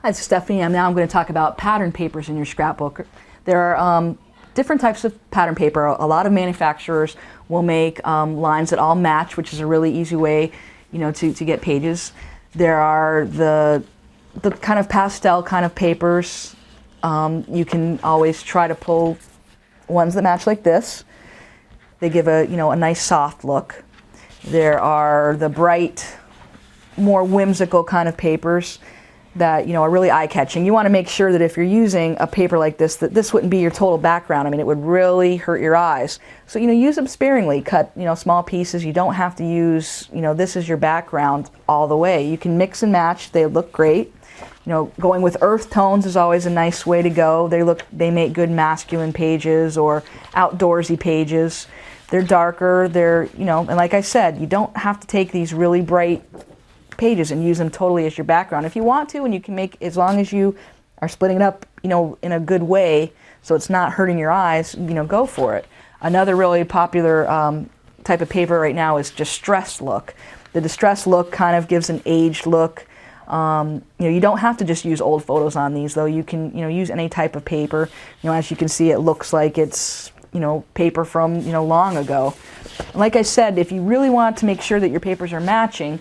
Hi, it's Stephanie. Now I'm going to talk about pattern papers in your scrapbook. There are different types of pattern paper. A lot of manufacturers will make lines that all match, which is a really easy way, to get pages. There are the kind of pastel kind of papers. You can always try to pull ones that match like this. They give a nice soft look. There are the bright, more whimsical kind of papers that are really eye-catching. You want to make sure that if you're using a paper like this, that this wouldn't be your total background. I mean, it would really hurt your eyes. So use them sparingly. Cut small pieces. You don't have to use this is your background all the way. You can mix and match. They look great. Going with earth tones is always a nice way to go. They make good masculine pages or outdoorsy pages. They're darker. And like I said, you don't have to take these really bright pages and use them totally as your background. If you want to, and you can make, as long as you are splitting it up, in a good way, so it's not hurting your eyes, go for it. Another really popular type of paper right now is distressed look. The distressed look kind of gives an aged look. You don't have to just use old photos on these, though. You can, use any type of paper. As you can see, it looks like it's, paper from, long ago. Like I said, if you really want to make sure that your papers are matching,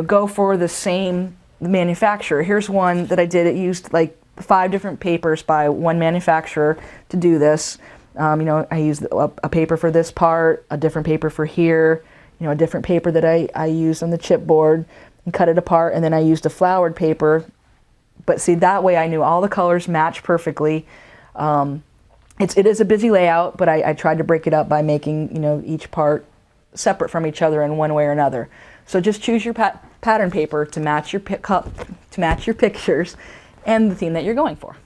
go for the same manufacturer. Here's one that I did. It used like 5 different papers by one manufacturer to do this. I used a paper for this part, a different paper for here, a different paper that I used on the chipboard and cut it apart, and then I used a flowered paper. But see, that way I knew all the colors match perfectly. It is a busy layout, but I tried to break it up by making each part separate from each other in one way or another. So just choose your pattern paper to match your pictures and the theme that you're going for.